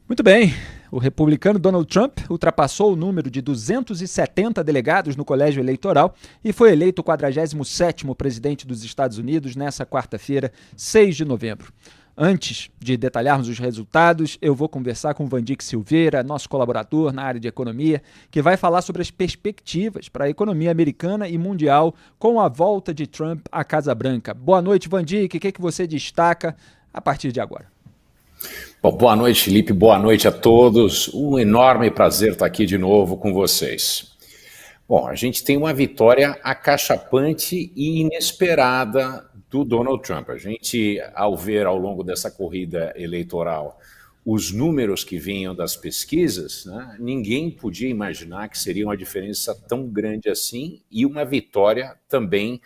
Muito bem. O republicano Donald Trump ultrapassou o número de 270 delegados no colégio eleitoral e foi eleito o 47º presidente dos Estados Unidos nesta quarta-feira, 6 de novembro. Antes de detalharmos os resultados, eu vou conversar com o Vandyck Silveira, nosso colaborador na área de economia, que vai falar sobre as perspectivas para a economia americana e mundial com a volta de Trump à Casa Branca. Boa noite, Vandyck. O que você destaca a partir de agora? Bom, boa noite, Felipe. Boa noite a todos. Um enorme prazer estar aqui de novo com vocês. Bom, a gente tem uma vitória acachapante e inesperada do Donald Trump. A gente, ao ver ao longo dessa corrida eleitoral os números que vinham das pesquisas, né, ninguém podia imaginar que seria uma diferença tão grande assim e uma vitória também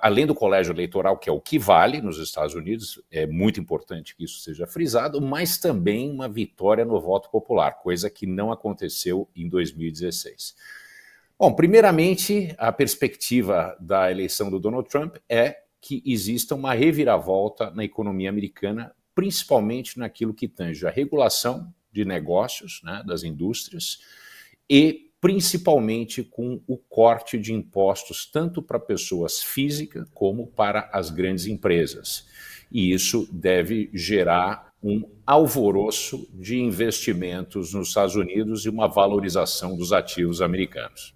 além do colégio eleitoral, que é o que vale nos Estados Unidos, é muito importante que isso seja frisado, mas também uma vitória no voto popular, coisa que não aconteceu em 2016. Bom, primeiramente, a perspectiva da eleição do Donald Trump é que exista uma reviravolta na economia americana, principalmente naquilo que tange a regulação de negócios, né, das indústrias, e principalmente com o corte de impostos tanto para pessoas físicas como para as grandes empresas. E isso deve gerar um alvoroço de investimentos nos Estados Unidos e uma valorização dos ativos americanos.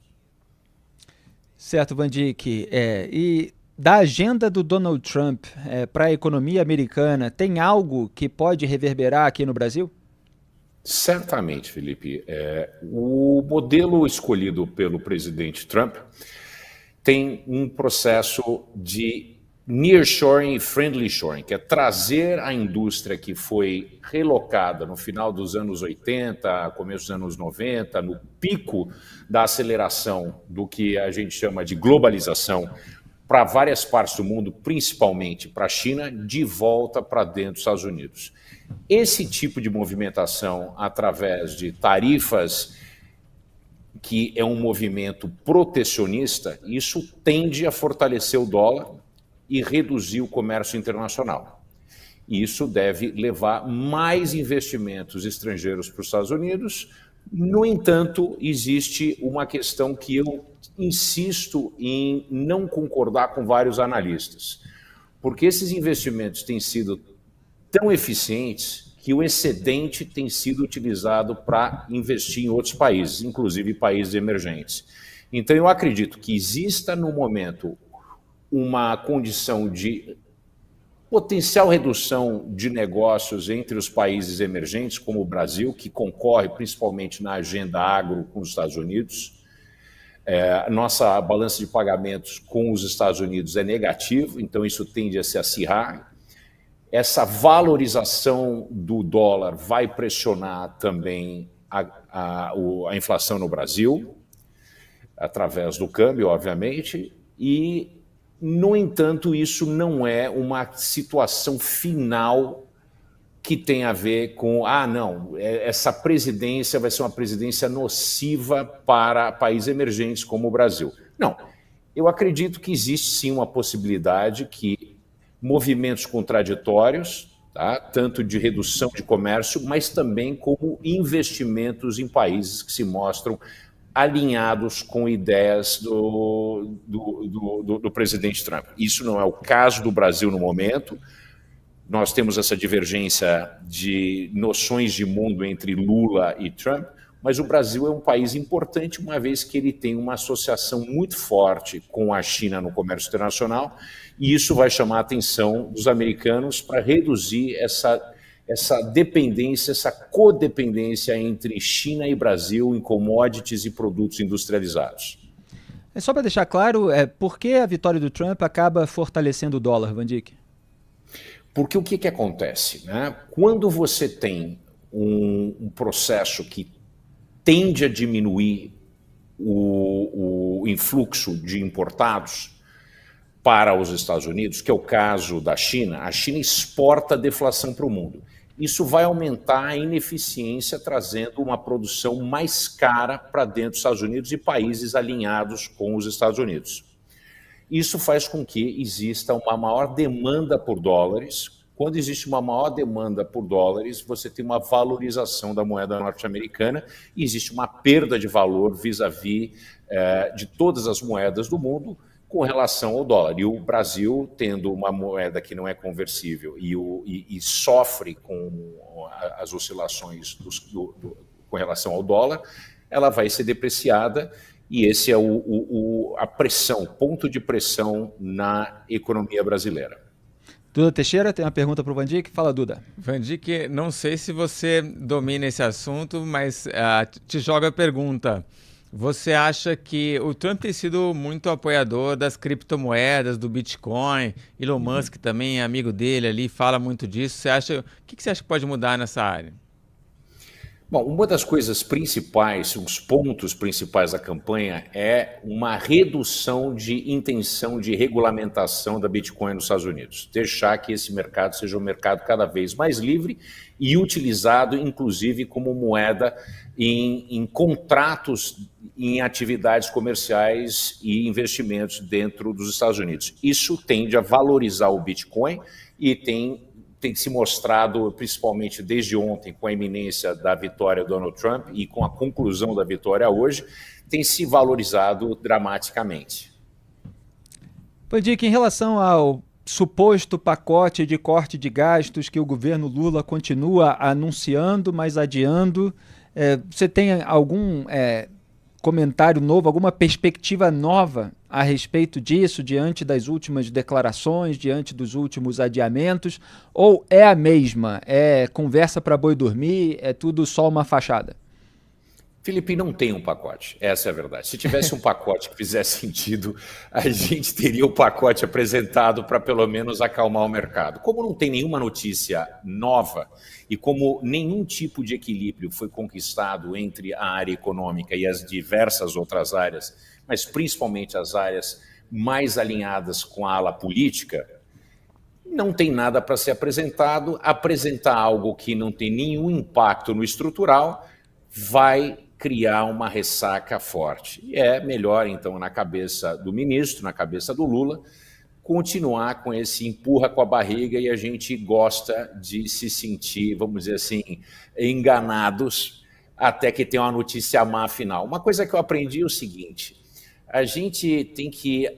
Certo, Vandyck. E da agenda do Donald Trump para a economia americana, tem algo que pode reverberar aqui no Brasil? Certamente, Felipe. O modelo escolhido pelo presidente Trump tem um processo de nearshoring e friendly-shoring, que é trazer a indústria que foi relocada no final dos anos 80, começo dos anos 90, no pico da aceleração do que a gente chama de globalização, para várias partes do mundo, principalmente para a China, de volta para dentro dos Estados Unidos. Esse tipo de movimentação através de tarifas, que é um movimento protecionista, isso tende a fortalecer o dólar e reduzir o comércio internacional. Isso deve levar mais investimentos estrangeiros para os Estados Unidos. No entanto, existe uma questão que eu insisto em não concordar com vários analistas, porque esses investimentos têm sido tão eficientes que o excedente tem sido utilizado para investir em outros países, inclusive países emergentes. Então, eu acredito que exista, no momento, uma condição de potencial redução de negócios entre os países emergentes, como o Brasil, que concorre principalmente na agenda agro com os Estados Unidos. Nossa balança de pagamentos com os Estados Unidos é negativo, então isso tende a se acirrar. Essa valorização do dólar vai pressionar também a inflação no Brasil, através do câmbio, obviamente, e, no entanto, isso não é uma situação final que tem a ver com, não, essa presidência vai ser uma presidência nociva para países emergentes como o Brasil. Não, eu acredito que existe sim uma possibilidade que movimentos contraditórios, tá, tanto de redução de comércio, mas também como investimentos em países que se mostram alinhados com ideias do presidente Trump. Isso não é o caso do Brasil no momento. Nós temos essa divergência de noções de mundo entre Lula e Trump, mas o Brasil é um país importante, uma vez que ele tem uma associação muito forte com a China no comércio internacional, e isso vai chamar a atenção dos americanos para reduzir essa dependência, essa codependência entre China e Brasil em commodities e produtos industrializados. Só para deixar claro, por que a vitória do Trump acaba fortalecendo o dólar, Vandyck? Porque o que acontece, né? Quando você tem um processo que tende a diminuir o influxo de importados para os Estados Unidos, que é o caso da China, a China exporta deflação para o mundo. Isso vai aumentar a ineficiência, trazendo uma produção mais cara para dentro dos Estados Unidos e países alinhados com os Estados Unidos. Isso faz com que exista uma maior demanda por dólares, Quando existe uma maior demanda por dólares, você tem uma valorização da moeda norte-americana e existe uma perda de valor vis-à-vis de todas as moedas do mundo com relação ao dólar. E o Brasil, tendo uma moeda que não é conversível e sofre com as oscilações com relação ao dólar, ela vai ser depreciada e esse é a pressão, ponto de pressão na economia brasileira. Duda Teixeira tem uma pergunta para o Vandick. Fala, Duda. Vandick, não sei se você domina esse assunto, mas te jogo a pergunta. Você acha que o Trump tem sido muito apoiador das criptomoedas, do Bitcoin, Elon Musk também é amigo dele ali, fala muito disso. O que você acha que pode mudar nessa área? Bom, uma das coisas principais, os pontos principais da campanha é uma redução de intenção de regulamentação da Bitcoin nos Estados Unidos. Deixar que esse mercado seja um mercado cada vez mais livre e utilizado, inclusive, como moeda em contratos, em atividades comerciais e investimentos dentro dos Estados Unidos. Isso tende a valorizar o Bitcoin e tem se mostrado, principalmente desde ontem, com a iminência da vitória do Donald Trump e com a conclusão da vitória hoje, tem se valorizado dramaticamente. Vandick, em relação ao suposto pacote de corte de gastos que o governo Lula continua anunciando, mas adiando, você tem algum comentário novo, alguma perspectiva nova a respeito disso, diante das últimas declarações, diante dos últimos adiamentos, ou é a mesma? É conversa para boi dormir, é tudo só uma fachada? Felipe, não tem um pacote, essa é a verdade. Se tivesse um pacote que fizesse sentido, a gente teria o pacote apresentado para pelo menos acalmar o mercado. Como não tem nenhuma notícia nova e como nenhum tipo de equilíbrio foi conquistado entre a área econômica e as diversas outras áreas, mas principalmente as áreas mais alinhadas com a ala política, não tem nada para ser apresentado. Apresentar algo que não tem nenhum impacto no estrutural vai criar uma ressaca forte. E é melhor, então, na cabeça do ministro, na cabeça do Lula, continuar com esse empurra com a barriga e a gente gosta de se sentir, vamos dizer assim, enganados até que tenha uma notícia má final. Uma coisa que eu aprendi é o seguinte, a gente tem que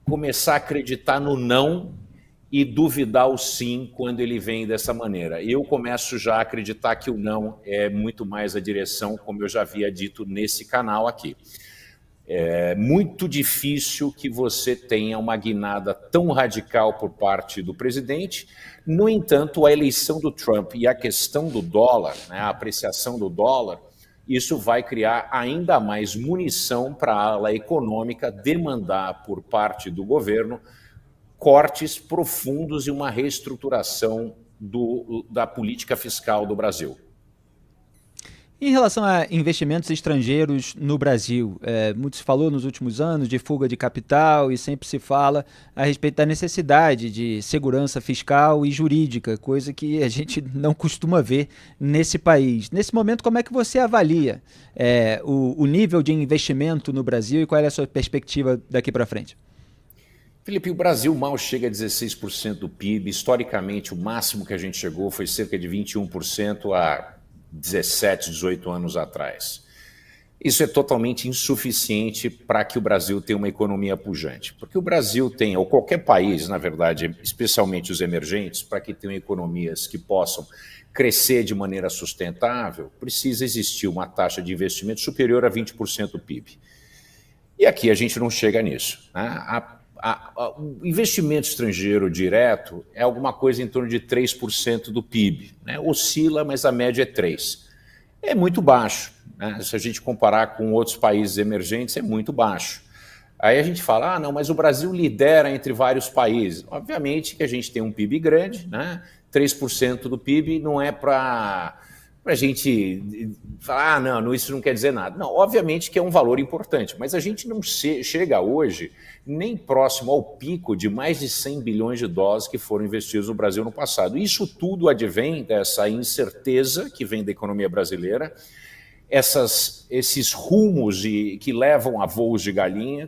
começar a acreditar no não e duvidar o sim quando ele vem dessa maneira. Eu começo já a acreditar que o não é muito mais a direção, como eu já havia dito nesse canal aqui. É muito difícil que você tenha uma guinada tão radical por parte do presidente. No entanto, a eleição do Trump e a questão do dólar, né, a apreciação do dólar, isso vai criar ainda mais munição para a ala econômica demandar por parte do governo cortes profundos e uma reestruturação da política fiscal do Brasil. Em relação a investimentos estrangeiros no Brasil, muito se falou nos últimos anos de fuga de capital e sempre se fala a respeito da necessidade de segurança fiscal e jurídica, coisa que a gente não costuma ver nesse país. Nesse momento, como é que você avalia o nível de investimento no Brasil e qual é a sua perspectiva daqui para frente? Felipe, o Brasil mal chega a 16% do PIB. Historicamente, o máximo que a gente chegou foi cerca de 21% há 17, 18 anos atrás. Isso é totalmente insuficiente para que o Brasil tenha uma economia pujante. Porque o Brasil tem, ou qualquer país, na verdade, especialmente os emergentes, para que tenham economias que possam crescer de maneira sustentável, precisa existir uma taxa de investimento superior a 20% do PIB. E aqui a gente não chega nisso, né? O investimento estrangeiro direto é alguma coisa em torno de 3% do PIB, né? Oscila, mas a média é 3%. É muito baixo, né? Se a gente comparar com outros países emergentes, é muito baixo. Aí a gente fala, não, mas o Brasil lidera entre vários países. Obviamente que a gente tem um PIB grande, né? 3% do PIB não é para a gente falar, não, isso não quer dizer nada. Não, obviamente que é um valor importante, mas a gente não chega hoje nem próximo ao pico de mais de 100 bilhões de dólares que foram investidos no Brasil no passado. Isso tudo advém dessa incerteza que vem da economia brasileira, esses rumos que levam a voos de galinha,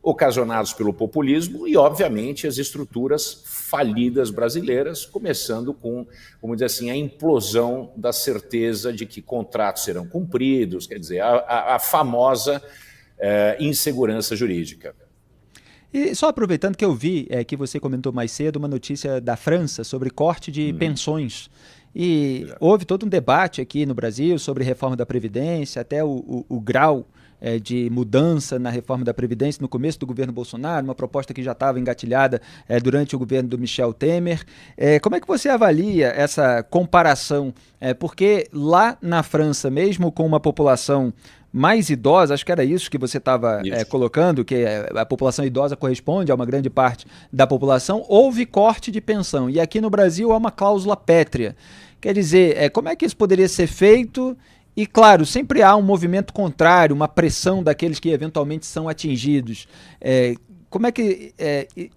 ocasionados pelo populismo e, obviamente, as estruturas falidas brasileiras, começando com, vamos dizer assim, a implosão da certeza de que contratos serão cumpridos, quer dizer, a famosa insegurança jurídica. E só aproveitando que eu vi que você comentou mais cedo uma notícia da França sobre corte de pensões. E houve todo um debate aqui no Brasil sobre reforma da Previdência, até o grau de mudança na reforma da Previdência no começo do governo Bolsonaro, uma proposta que já estava engatilhada durante o governo do Michel Temer. Como é que você avalia essa comparação? Porque lá na França, mesmo com uma população mais idosa, acho que era isso que você estava colocando, que a população idosa corresponde a uma grande parte da população, houve corte de pensão. E aqui no Brasil há uma cláusula pétrea. Quer dizer, como é que isso poderia ser feito? E, claro, sempre há um movimento contrário, uma pressão daqueles que eventualmente são atingidos. Como é que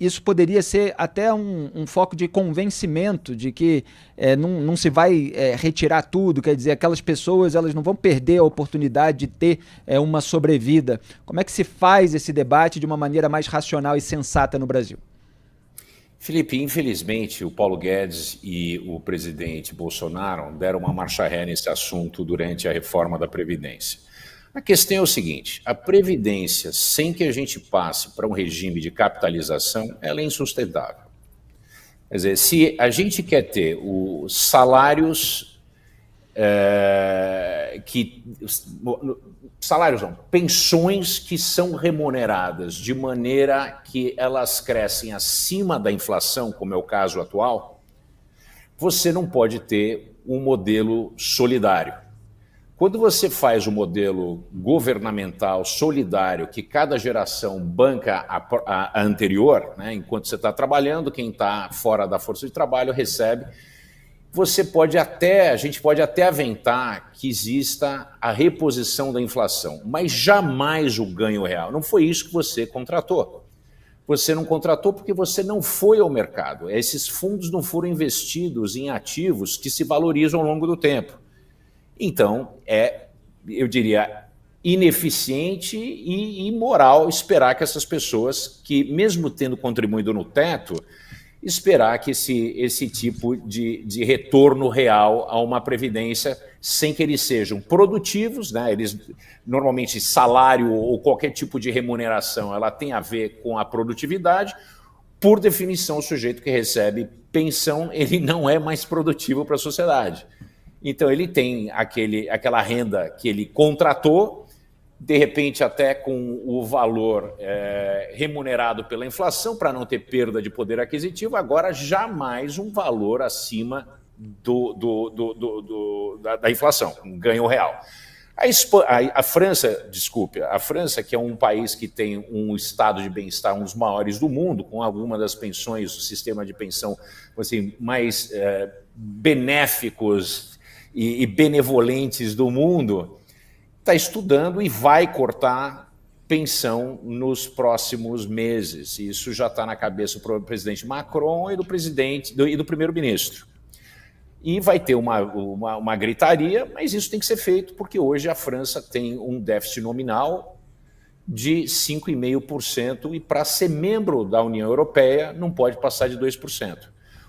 isso poderia ser até um foco de convencimento de que não se vai retirar tudo, quer dizer, aquelas pessoas elas não vão perder a oportunidade de ter uma sobrevida. Como é que se faz esse debate de uma maneira mais racional e sensata no Brasil? Felipe, infelizmente, o Paulo Guedes e o presidente Bolsonaro deram uma marcha ré nesse assunto durante a reforma da Previdência. A questão é o seguinte, a Previdência, sem que a gente passe para um regime de capitalização, ela é insustentável. Quer dizer, se a gente quer ter os salários pensões que são remuneradas de maneira que elas crescem acima da inflação, como é o caso atual, você não pode ter um modelo solidário. Quando você faz o modelo governamental solidário, que cada geração banca a anterior, né, enquanto você está trabalhando, quem está fora da força de trabalho recebe, a gente pode até aventar que exista a reposição da inflação, mas jamais o ganho real. Não foi isso que você contratou. Você não contratou porque você não foi ao mercado. Esses fundos não foram investidos em ativos que se valorizam ao longo do tempo. Então, eu diria, ineficiente e imoral esperar que essas pessoas, que mesmo tendo contribuído no teto, esperar que esse tipo de retorno real a uma previdência, sem que eles sejam produtivos, né? Eles, normalmente, salário ou qualquer tipo de remuneração, ela tem a ver com a produtividade. Por definição, o sujeito que recebe pensão, ele não é mais produtivo para a sociedade. Então, ele tem aquela renda que ele contratou, de repente até com o valor remunerado pela inflação, para não ter perda de poder aquisitivo, agora jamais um valor acima da inflação, um ganho real. A França, que é um país que tem um estado de bem-estar um dos maiores do mundo, com alguma das pensões, o sistema de pensão assim, mais benéficos e benevolentes do mundo, está estudando e vai cortar pensão nos próximos meses. Isso já está na cabeça do presidente Macron e do primeiro-ministro. E vai ter uma gritaria, mas isso tem que ser feito porque hoje a França tem um déficit nominal de 5,5% e para ser membro da União Europeia não pode passar de 2%.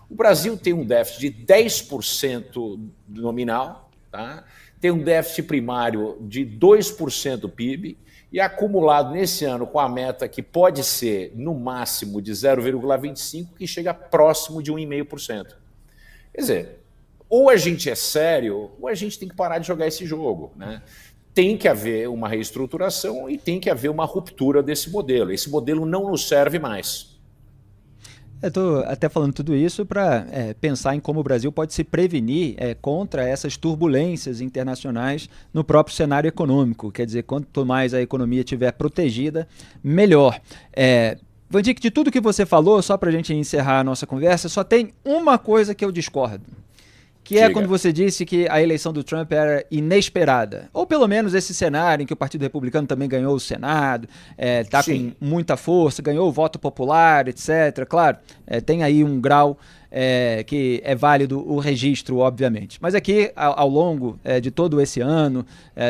O Brasil tem um déficit de 10% nominal, tá? Tem um déficit primário de 2% do PIB e acumulado nesse ano com a meta que pode ser no máximo de 0,25%, que chega próximo de 1,5%. Quer dizer, ou a gente é sério, ou a gente tem que parar de jogar esse jogo, né? Tem que haver uma reestruturação e tem que haver uma ruptura desse modelo. Esse modelo não nos serve mais. Eu estou até falando tudo isso para pensar em como o Brasil pode se prevenir contra essas turbulências internacionais no próprio cenário econômico. Quer dizer, quanto mais a economia estiver protegida, melhor. Vandick, de tudo que você falou, só para a gente encerrar a nossa conversa, só tem uma coisa que eu discordo. Que é quando você disse que a eleição do Trump era inesperada. Ou pelo menos esse cenário em que o Partido Republicano também ganhou o Senado, está com muita força, ganhou o voto popular, etc. Claro, tem aí um grau que é válido o registro, obviamente. Mas aqui, ao longo de todo esse ano,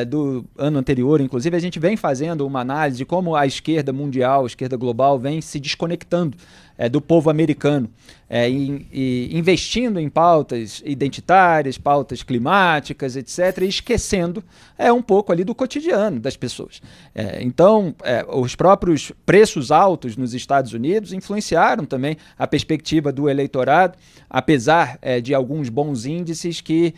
do ano anterior, inclusive, a gente vem fazendo uma análise de como a esquerda mundial, a esquerda global, vem se desconectando do povo americano, e investindo em pautas identitárias, pautas climáticas, etc., e esquecendo um pouco ali do cotidiano das pessoas. Então, os próprios preços altos nos Estados Unidos influenciaram também a perspectiva do eleitorado, apesar de alguns bons índices que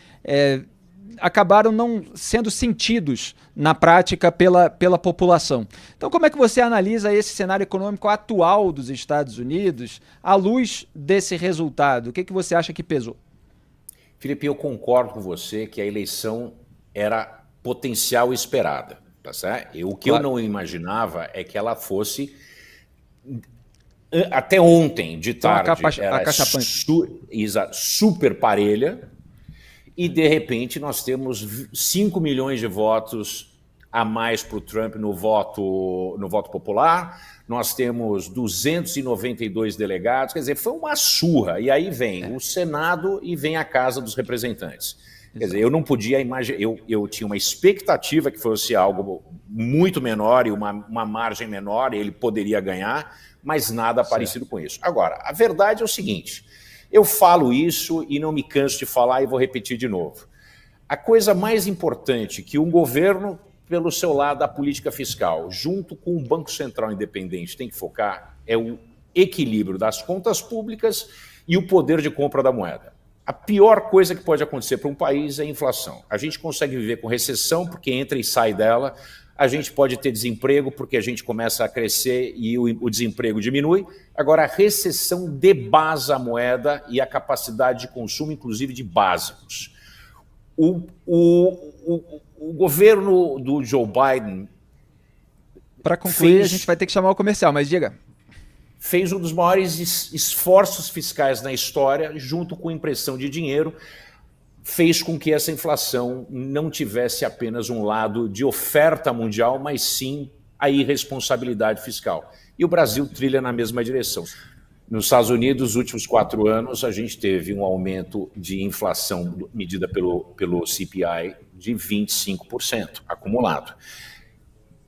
acabaram não sendo sentidos na prática pela população. Então, como é que você analisa esse cenário econômico atual dos Estados Unidos à luz desse resultado? O que você acha que pesou? Felipe, eu concordo com você que a eleição era potencial e esperada, tá certo? O que eu não imaginava é que ela fosse, até ontem de tarde, era super parelha. E, de repente, nós temos 5 milhões de votos a mais para o Trump no voto popular, nós temos 292 delegados, quer dizer, foi uma surra. E aí vem o Senado e vem a Casa dos Representantes. Quer dizer, eu não podia imaginar, eu tinha uma expectativa que fosse algo muito menor e uma margem menor, e ele poderia ganhar, mas nada parecido com isso. Agora, a verdade é o seguinte... Eu falo isso e não me canso de falar e vou repetir de novo. A coisa mais importante que um governo, pelo seu lado da política fiscal, junto com um Banco Central independente, tem que focar é o equilíbrio das contas públicas e o poder de compra da moeda. A pior coisa que pode acontecer para um país é a inflação. A gente consegue viver com recessão porque entra e sai dela. A gente pode ter desemprego porque a gente começa a crescer e o desemprego diminui. Agora, a recessão debasa a moeda e a capacidade de consumo, inclusive de básicos. O governo do Joe Biden... Para concluir, a gente vai ter que chamar o comercial, mas diga. Fez um dos maiores esforços fiscais na história, junto com impressão de dinheiro, fez com que essa inflação não tivesse apenas um lado de oferta mundial, mas sim a irresponsabilidade fiscal. E o Brasil trilha na mesma direção. Nos Estados Unidos, nos últimos 4 anos, a gente teve um aumento de inflação medida pelo CPI de 25% acumulado.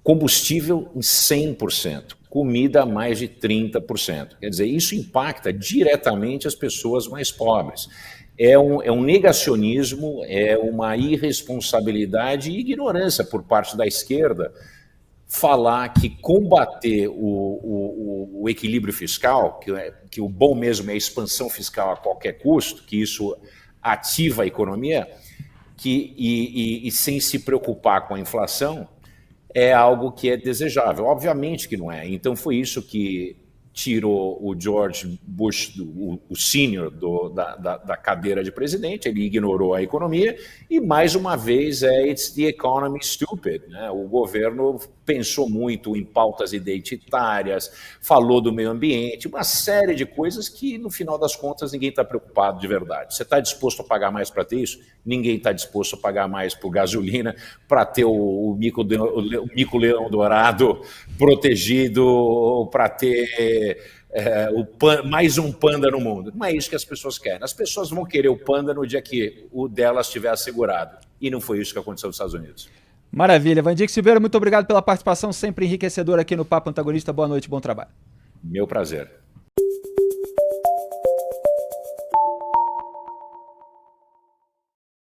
Combustível em 100%, comida mais de 30%. Quer dizer, isso impacta diretamente as pessoas mais pobres. É um negacionismo, é uma irresponsabilidade e ignorância por parte da esquerda falar que combater o equilíbrio fiscal, que o bom mesmo é a expansão fiscal a qualquer custo, que isso ativa a economia, e sem se preocupar com a inflação, é algo que é desejável. Obviamente que não é. Então foi isso que tirou o George Bush, o sênior, da cadeira de presidente. Ele ignorou a economia e, mais uma vez, it's the economy stupid, né? O governo pensou muito em pautas identitárias, falou do meio ambiente, uma série de coisas que, no final das contas, ninguém está preocupado de verdade. Você está disposto a pagar mais para ter isso? Ninguém está disposto a pagar mais por gasolina para ter o mico-leão dourado protegido, para ter mais um panda no mundo. Não é isso que as pessoas querem. As pessoas vão querer o panda no dia que o delas estiver assegurado. E não foi isso que aconteceu nos Estados Unidos. Maravilha. Vandir Silveira, muito obrigado pela participação, sempre enriquecedora aqui no Papo Antagonista. Boa noite, bom trabalho. Meu prazer.